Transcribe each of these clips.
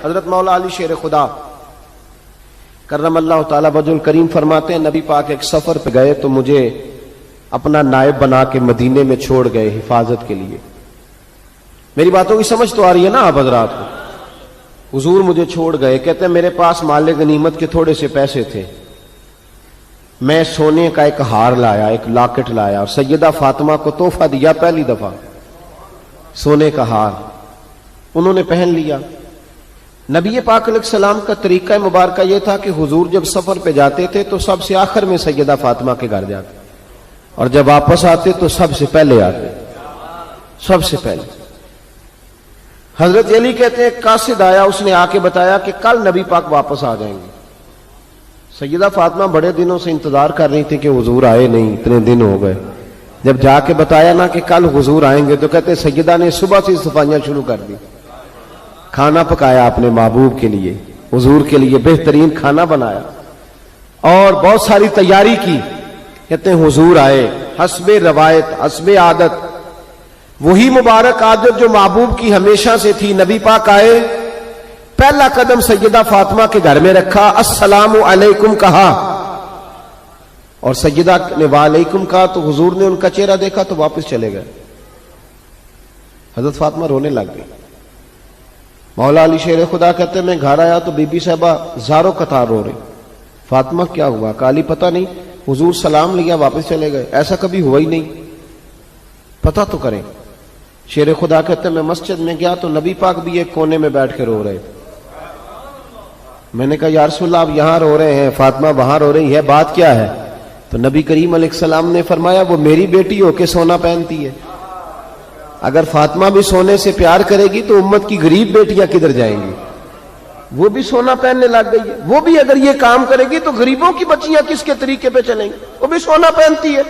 حضرت مولا علی شیر خدا کرم اللہ تعالی وجہ الکریم فرماتے ہیں نبی پاک ایک سفر پہ گئے تو مجھے اپنا نائب بنا کے مدینے میں چھوڑ گئے حفاظت کے لیے. میری باتوں کی سمجھ تو آ رہی ہے نا آپ حضرات کو؟ حضور مجھے چھوڑ گئے، کہتے ہیں میرے پاس مال غنیمت کے تھوڑے سے پیسے تھے، میں سونے کا ایک ہار لایا، ایک لاکٹ لایا اور سیدہ فاطمہ کو تحفہ دیا پہلی دفعہ، سونے کا ہار انہوں نے پہن لیا. نبی پاک علیہ السلام کا طریقہ مبارکہ یہ تھا کہ حضور جب سفر پہ جاتے تھے تو سب سے آخر میں سیدہ فاطمہ کے گھر جاتے اور جب واپس آتے تو سب سے پہلے آتے، سب سے پہلے. حضرت علی کہتے ہیں قاصد آیا، اس نے آ کے بتایا کہ کل نبی پاک واپس آ جائیں گے. سیدہ فاطمہ بڑے دنوں سے انتظار کر رہی تھی کہ حضور آئے نہیں، اتنے دن ہو گئے. جب جا کے بتایا نا کہ کل حضور آئیں گے تو کہتے سیدہ نے صبح سے صفائیاں شروع کر دی، کھانا پکایا اپنے محبوب کے لیے، حضور کے لیے بہترین کھانا بنایا اور بہت ساری تیاری کی. کہتے ہیں حضور آئے، حسب روایت حسب عادت، وہی مبارک عادت جو محبوب کی ہمیشہ سے تھی. نبی پاک آئے، پہلا قدم سیدہ فاطمہ کے گھر میں رکھا، السلام علیکم کہا اور سیدہ نے وعلیکم کہا تو حضور نے ان کا چہرہ دیکھا تو واپس چلے گئے. حضرت فاطمہ رونے لگ گئی. مولا علی شیر خدا کہتے ہیں میں گھر آیا تو بی بی صاحبہ زاروں قطار رو رہے. فاطمہ کیا ہوا؟ کالی پتہ نہیں، حضور سلام لیا واپس چلے گئے، ایسا کبھی ہوا ہی نہیں، پتہ تو کریں. شیر خدا کہتے ہیں میں مسجد میں گیا تو نبی پاک بھی ایک کونے میں بیٹھ کے رو رہے. میں نے کہا یا رسول اللہ آپ یہاں رو رہے ہیں، فاطمہ وہاں رو رہی ہے، بات کیا ہے؟ تو نبی کریم علیہ السلام نے فرمایا وہ میری بیٹی ہو کے سونا پہنتی ہے، اگر فاطمہ بھی سونے سے پیار کرے گی تو امت کی غریب بیٹیاں کدھر جائیں گی؟ وہ بھی سونا پہننے لگ گئی ہے، وہ بھی اگر یہ کام کرے گی تو غریبوں کی بچیاں کس کے طریقے پہ چلیں گی؟ وہ بھی سونا پہنتی ہے.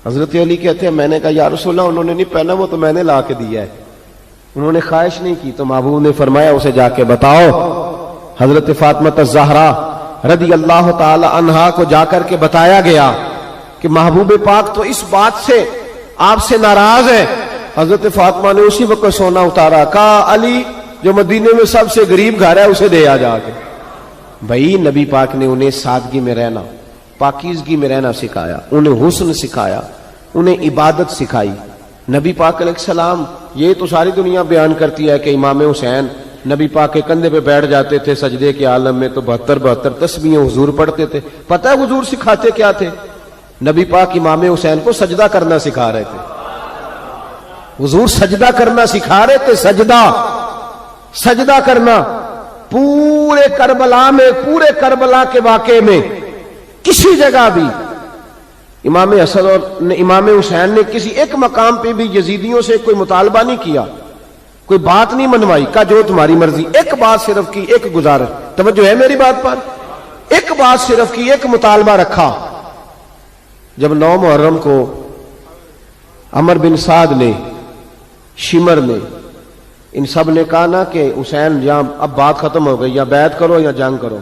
حضرت علی کہتے ہیں میں نے کہا یا رسول اللہ انہوں نے نہیں پہنا، وہ تو میں نے لا کے دیا ہے، انہوں نے خواہش نہیں کی. تو محبوب نے فرمایا اسے جا کے بتاؤ. حضرت فاطمہ الزہرا رضی اللہ تعالی عنہا کو جا کر کے بتایا گیا کہ محبوب پاک تو اس بات سے آپ سے ناراض ہے. حضرت فاطمہ نے اسی وقت سونا اتارا، کہا علی جو مدینے میں سب سے غریب گھر ہے اسے دے آ جا کے. بھائی نبی پاک نے انہیں سادگی میں رہنا، پاکیزگی میں رہنا سکھایا، انہیں حسن سکھایا، انہیں عبادت سکھائی. نبی پاک علیہ السلام، یہ تو ساری دنیا بیان کرتی ہے کہ امام حسین نبی پاک کے کندھے پہ بیٹھ جاتے تھے سجدے کے عالم میں تو 72 تسبیحیں حضور پڑھتے تھے. پتہ ہے حضور سکھاتے کیا تھے؟ نبی پاک امام حسین کو سجدہ کرنا سکھا رہے تھے. حضور سجدہ کرنا سکھا رہے تھے، سجدہ کرنا. پورے کربلا کے واقعے میں کسی جگہ بھی امام حسن اور امام حسین نے کسی ایک مقام پہ بھی یزیدیوں سے کوئی مطالبہ نہیں کیا، کوئی بات نہیں منوائی، کہا جو تمہاری مرضی. ایک بات صرف کی، ایک گزارش، توجہ ہے میری بات پر، ایک بات صرف کی، ایک مطالبہ رکھا. جب 9 محرم کو عمر بن سعد نے، شمر نے، ان سب نے کہا نا کہ حسین یا اب بات ختم ہو گئی، یا بیعت کرو یا جنگ کرو،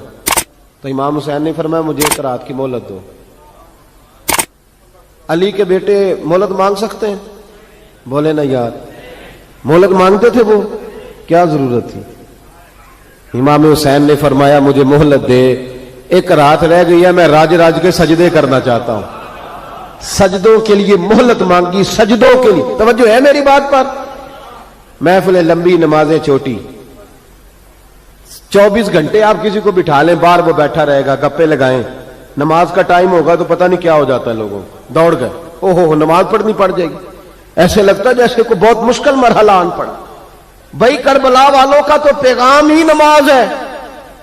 تو امام حسین نے فرمایا مجھے ایک رات کی مہلت دو. علی کے بیٹے مہلت مانگ سکتے ہیں؟ بولے نا یار، مہلت مانگتے تھے وہ، کیا ضرورت تھی؟ امام حسین نے فرمایا مجھے مہلت دے، ایک رات رہ گئی ہے، میں راج کے سجدے کرنا چاہتا ہوں. سجدوں کے لیے مہلت مانگی، سجدوں کے لیے. توجہ ہے میری بات پر؟ محفلیں لمبی، نمازیں چھوٹی. 24 گھنٹے آپ کسی کو بٹھا لیں باہر، وہ بیٹھا رہے گا، گپے لگائیں. نماز کا ٹائم ہوگا تو پتہ نہیں کیا ہو جاتا ہے، لوگوں دوڑ گئے، او ہو نماز پڑھنی پڑ جائے گی. ایسے لگتا ہے جیسے کوئی بہت مشکل مرحلہ آن پڑا. بھائی کربلا والوں کا تو پیغام ہی نماز ہے،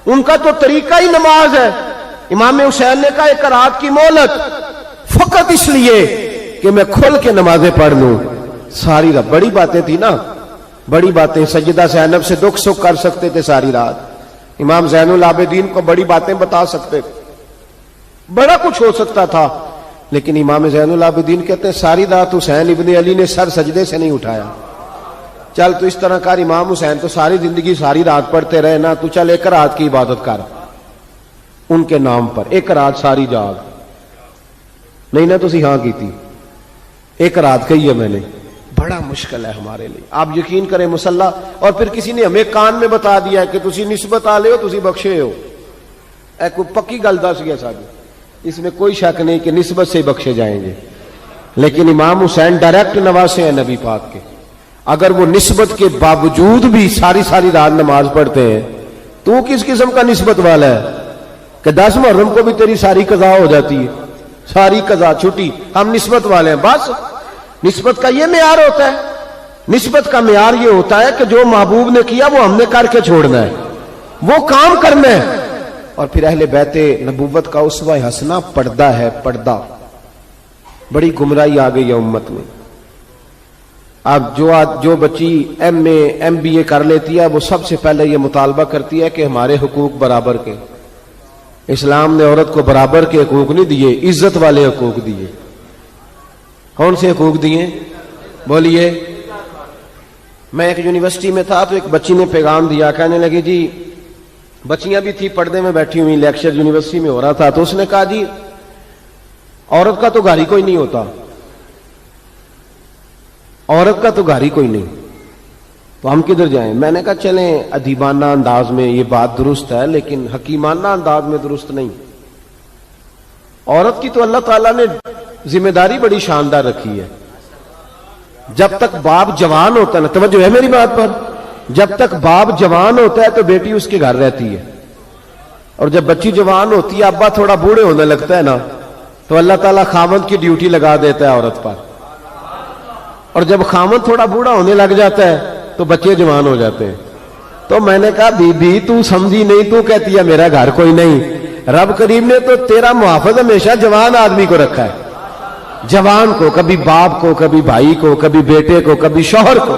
ان کا تو طریقہ ہی نماز ہے. امام حسین نے کہا ایک رات کی مہلت، فقط اس لیے کہ میں کھل کے نمازیں پڑھ لوں. ساری رات بڑی باتیں تھی نا، بڑی باتیں. سیدہ زینب سے دکھ سکھ کر سکتے تھے ساری رات، امام زین العابدین کو بڑی باتیں بتا سکتے تھے، بڑا کچھ ہو سکتا تھا. لیکن امام زین العابدین کہتے ہیں ساری رات حسین ابن علی نے سر سجدے سے نہیں اٹھایا. چل تو اس طرح کر، امام حسین تو ساری زندگی ساری رات پڑھتے رہے نا، تو چل ایک رات کی عبادت کر ان کے نام پر، ایک رات ساری جاگ. نہیں نا تسی ہاں کی تھی، ایک رات کہی ہے میں نے. بڑا بڑا مشکل ہے ہمارے لیے. آپ یقین کریں مسلح, اور پھر کسی نے ہمیں کان میں بتا دیا ہے کہ تسی نسبت آ لے ہو, تسی بخشے ہو. اے کوئی پکی گل دس گیا ساڈی, اس میں کوئی شک نہیں کہ نسبت سے بخشے جائیں گے. لیکن امام حسین ڈائریکٹ نواسے ہیں نبی پاک کے. اگر وہ نسبت کے باوجود بھی ساری ساری رات نماز پڑھتے ہیں, تو کس قسم کا نسبت والا ہے کہ 10 محرم کو بھی تیری ساری قضا ہو جاتی ہے, ساری قضا چھٹی, ہم نسبت والے ہیں. بس نسبت کا یہ معیار ہوتا ہے. نسبت کا معیار یہ ہوتا ہے کہ جو محبوب نے کیا وہ ہم نے کر کے چھوڑنا ہے, وہ کام کرنا ہے. اور پھر اہل بیت نبوت کا اسوہ حسنہ پردہ ہے. پردہ بڑی گمراہی آ گئی ہے امت میں. اب جو بچی MA MBA کر لیتی ہے, وہ سب سے پہلے یہ مطالبہ کرتی ہے کہ ہمارے حقوق برابر کے. اسلام نے عورت کو برابر کے حقوق نہیں دیے, عزت والے حقوق دیے. کون سے حقوق دیے بولیے؟ میں ایک یونیورسٹی میں تھا تو ایک بچی نے پیغام دیا, کہنے لگی جی, بچیاں بھی تھی پردے میں بیٹھی ہوئی, لیکچر یونیورسٹی میں ہو رہا تھا, تو اس نے کہا جی عورت کا تو گھر ہی کوئی نہیں ہوتا, عورت کا تو گھر ہی کوئی نہیں, تو ہم کدھر جائیں؟ میں نے کہا چلیں ادیبانہ انداز میں یہ بات درست ہے, لیکن حکیمانہ انداز میں درست نہیں. عورت کی تو اللہ تعالیٰ نے ذمہ داری بڑی شاندار رکھی ہے. جب تک باپ جوان ہوتا ہے نا, توجہ ہے میری بات پر, جب تک باپ جوان ہوتا ہے تو بیٹی اس کے گھر رہتی ہے, اور جب بچی جوان ہوتی ہے, ابا تھوڑا بوڑھے ہونے لگتا ہے نا, تو اللہ تعالیٰ خاوند کی ڈیوٹی لگا دیتا ہے عورت پر. اور جب خاوند تھوڑا بوڑھا ہونے لگ جاتا ہے تو بچے جوان ہو جاتے ہیں. تو میں نے کہا بی بی تو سمجھی نہیں, تو کہتی ہے میرا گھر کوئی نہیں. رب کریم نے تو تیرا محافظ ہمیشہ جوان آدمی کو رکھا ہے, جوان کو, کبھی باپ کو, کبھی بھائی کو, کبھی بیٹے کو, کبھی شوہر کو.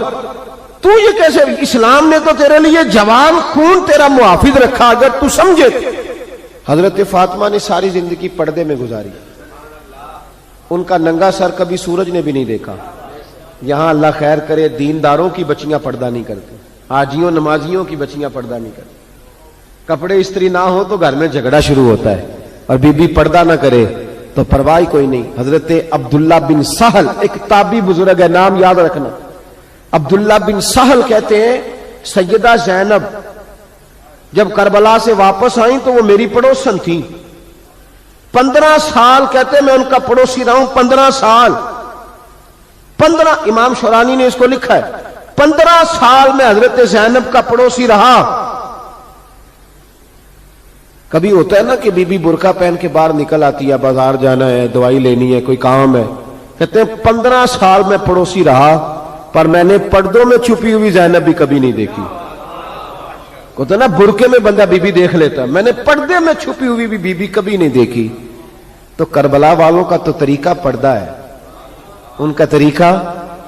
تو یہ کیسے؟ اسلام نے تو تیرے لیے جوان خون تیرا محافظ رکھا, اگر تو سمجھے. حضرت فاطمہ نے ساری زندگی پردے میں گزاری, ان کا ننگا سر کبھی سورج نے بھی نہیں دیکھا. یہاں اللہ خیر کرے دینداروں کی بچیاں پردہ نہیں کرتی, حاجیوں نمازیوں کی بچیاں پردہ نہیں کرتی. کپڑے استری نہ ہو تو گھر میں جھگڑا شروع ہوتا ہے, اور بی بی پردہ نہ کرے تو پرواہ کوئی نہیں. حضرت عبداللہ بن سہل ایک تابعی بزرگ ہے, نام یاد رکھنا. عبداللہ بن سہل کہتے ہیں سیدہ زینب جب کربلا سے واپس آئیں تو وہ میری پڑوسن تھیں. 15 سال کہتے میں ان کا پڑوسی رہا ہوں, 15 سال. 15, امام شورانی نے اس کو لکھا ہے, 15 سال میں حضرت زینب کا پڑوسی رہا. کبھی ہوتا ہے نا کہ بی بی برقع پہن کے باہر نکل آتی ہے, بازار جانا ہے, دوائی لینی ہے, کوئی کام ہے. کہتے ہیں 15 سال میں پڑوسی رہا, پر میں نے پردوں میں چھپی ہوئی زینب بھی کبھی نہیں دیکھی. ہوتا نا برقعے میں بندہ بی بی دیکھ لیتا, میں نے پردے میں چھپی ہوئی بھی بی بی کبھی نہیں دیکھی. تو کربلا والوں کا تو طریقہ پردہ ہے, ان کا طریقہ.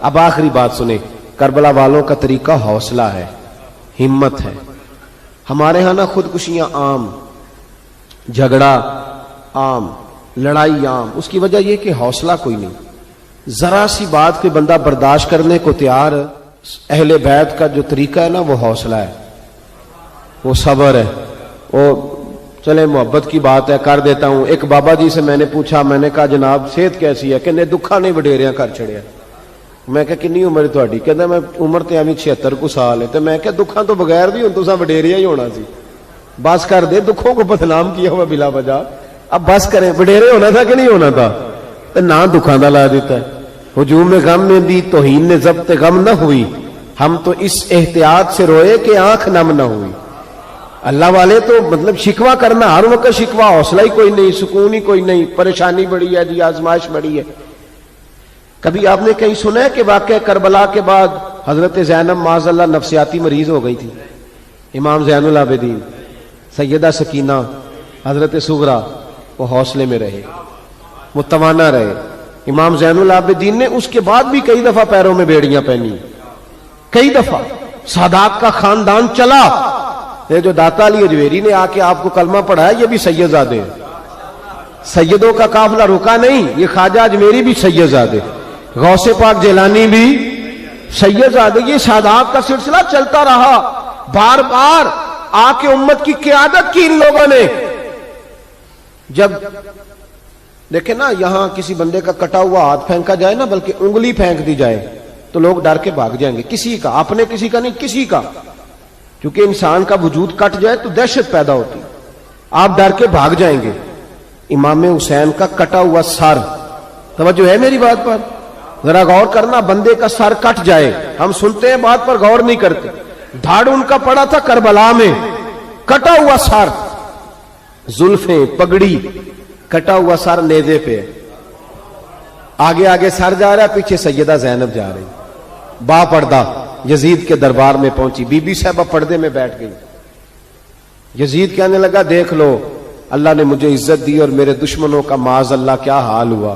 اب آخری بات سنیں, کربلا والوں کا طریقہ حوصلہ ہے, ہمت ہے. ہمارے ہاں نا خودکشیاں عام, جھگڑا عام, لڑائی عام. اس کی وجہ یہ کہ حوصلہ کوئی نہیں. ذرا سی بات پہ بندہ برداشت کرنے کو تیار. اہل بیت کا جو طریقہ ہے نا وہ حوصلہ ہے, وہ صبر ہے. وہ چلے محبت کی بات ہے کر دیتا ہوں. ایک بابا جی سے میں نے پوچھا, میں نے کہا جناب صحت کیسی ہے؟ کہ دکھا نہیں وڈیریاں کر چھڑیا. میں کہا کنی عمر تھوڑی؟ کہتا میں عمر تے ایویں 76 کو سال ہے. تو میں کہا دکھاں تو بغیر بھی ہوں تو وڈیریا ہی ہونا سی. بس کر دے, دکھوں کو بدنام کیا ہوا بلا وجہ. اب بس کریں, وڈیرے ہونا تھا کہ نہیں ہونا تھا؟ نہ دکھاں دا لا دیتا ہے. ہجوم غم میں بھی توہین نے ضبط غم نہ ہوئی, ہم تو اس احتیاط سے روئے کہ آنکھ نم نہ ہوئی. اللہ والے تو مطلب شکوہ کرنا ہر وقت شکوہ, حوصلہ ہی کوئی نہیں, سکون ہی کوئی نہیں, پریشانی بڑی ہے جی, آزمائش بڑی ہے. کبھی آپ نے کہیں سنا ہے کہ واقعہ کربلا کے بعد حضرت زینب معاذ اللہ نفسیاتی مریض ہو گئی تھی؟ امام زین العابدین, سیدہ سکینہ, حضرت صغرا, وہ حوصلے میں رہے, متوانا رہے. امام زین العابدین نے اس کے بعد بھی کئی دفعہ پیروں میں بیڑیاں پہنی, کئی دفعہ. سادات کا خاندان چلا. یہ جو داتا علی اجویری نے آ کے آپ کو کلمہ پڑھا ہے, یہ بھی سید زادے ہیں. سیدوں کا قافلہ رکا نہیں, یہ خواجہ اجمیری بھی سید زادے, غوث پاک جیلانی بھی سید زادے. یہ سادات کا سلسلہ چلتا رہا. بار بار آ کے امت کی قیادت کی ان لوگوں نے. جب دیکھیں نا یہاں کسی بندے کا کٹا ہوا ہاتھ پھینکا جائے نا, بلکہ انگلی پھینک دی جائے, تو لوگ ڈر کے بھاگ جائیں گے، کسی کا، اپنے کسی کا نہیں، کسی کا، کیونکہ انسان کا وجود کٹ جائے تو دہشت پیدا ہوتی، آپ ڈر کے بھاگ جائیں گے۔ امام حسین کا کٹا ہوا سر، توجہ ہے میری بات پر؟ ذرا غور کرنا، بندے کا سر کٹ جائے، ہم سنتے ہیں بات پر غور نہیں کرتے۔ دھاڑ ان کا پڑا تھا کربلا میں، کٹا ہوا سر، زلفیں، پگڑی، کٹا ہوا سر نیزے پہ، آگے آگے سر جا رہا ہے، پیچھے سیدہ زینب جا رہی، با پردہ یزید کے دربار میں پہنچی، بی بی صاحبہ پردے میں بیٹھ گئی۔ یزید کہنے لگا دیکھ لو اللہ نے مجھے عزت دی اور میرے دشمنوں کا معاذ اللہ کیا حال ہوا۔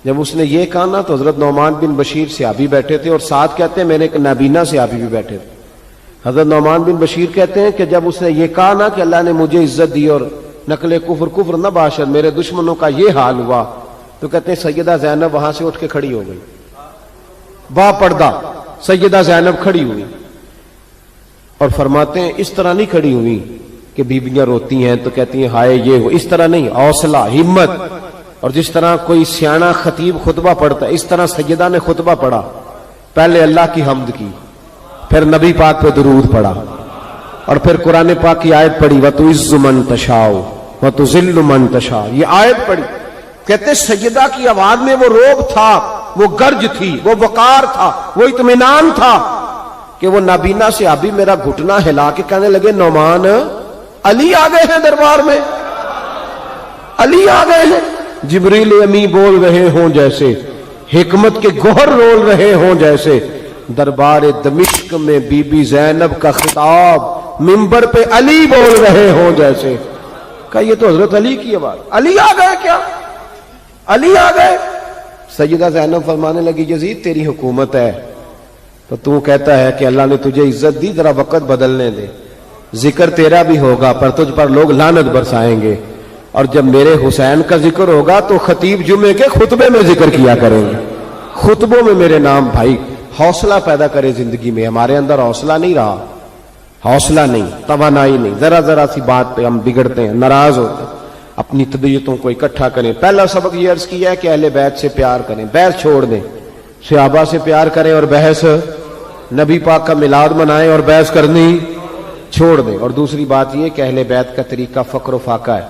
جب اس نے یہ کہا نا تو حضرت نعمان بن بشیر صحابی بیٹھے تھے، اور ساتھ کہتے ہیں میں نے ایک نابینا صحابی بھی بیٹھے تھے۔ حضرت نعمان بن بشیر کہتے ہیں کہ جب اس نے یہ کہا نا کہ اللہ نے مجھے عزت دی اور نقل کفر کفر نہ باشد، میرے دشمنوں کا یہ حال ہوا، تو کہتے ہیں سیدہ زینب وہاں سے اٹھ کے کھڑی ہو گئی، با پردہ سیدہ زینب کھڑی ہوئی، اور فرماتے ہیں اس طرح نہیں کھڑی ہوئی کہ بیویاں روتی ہیں تو کہتی ہیں ہائے یہ ہو، اس طرح نہیں، حوصلہ، ہمت، اور جس طرح کوئی سیاںا خطیب خطبہ پڑھتا ہے اس طرح سیدہ نے خطبہ پڑھا، پہلے اللہ کی حمد کی، پھر نبی پاک پہ درود پڑھا، اور پھر قرآن پاک کی آیت پڑھی وَتُعِزُّ مَن تَشَاءُ وَتُذِلُّ مَن تَشَاءُ، یہ آیت پڑھی۔ کہتے سیدہ کی آواز میں وہ روب تھا، وہ گرج تھی، وہ وقار تھا، وہ اطمینان تھا کہ وہ نابینا صحابی میرا گھٹنا ہلا کے کہنے لگے نعمان علی آ گئے ہیں دربار میں، علی آ گئے ہیں، جبریل امی بول رہے ہوں جیسے، حکمت کے گوہر رول رہے ہوں جیسے، دربار دمشق میں بی بی زینب کا خطاب منبر پہ علی بول رہے ہوں جیسے۔ کہ یہ تو حضرت علی کی آواز، علی آ گئے کیا، علی آ گئے؟ سیدہ زینب فرمانے لگی یزید تیری حکومت ہے تو تو کہتا ہے کہ اللہ نے تجھے عزت دی، ذرا وقت بدلنے دے، ذکر تیرا بھی ہوگا پر تجھ پر لوگ لعنت برسائیں گے، اور جب میرے حسین کا ذکر ہوگا تو خطیب جمعے کے خطبے میں ذکر کیا کریں گے، خطبوں میں میرے نام۔ بھائی حوصلہ پیدا کرے زندگی میں، ہمارے اندر حوصلہ نہیں رہا، حوصلہ نہیں، توانائی نہیں، ذرا ذرا سی بات پہ ہم بگڑتے ہیں، ناراض ہوتے ہیں، اپنی طبیعتوں کو اکٹھا کریں۔ پہلا سبق یہ عرض کیا ہے کہ اہل بیت سے پیار کریں، بحث چھوڑ دیں، صحابہ سے پیار کریں اور بحث، نبی پاک کا میلاد منائیں اور بحث کرنی چھوڑ دیں۔ اور دوسری بات یہ کہ اہل بیت کا طریقہ فقر و فاقہ ہے،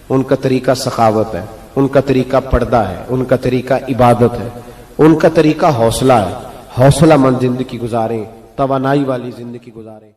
ان کا طریقہ سخاوت ہے، ان کا طریقہ پردہ ہے، ان کا طریقہ عبادت ہے، ان کا طریقہ حوصلہ ہے۔ حوصلہ مند زندگی گزاریں، توانائی والی زندگی گزاریں۔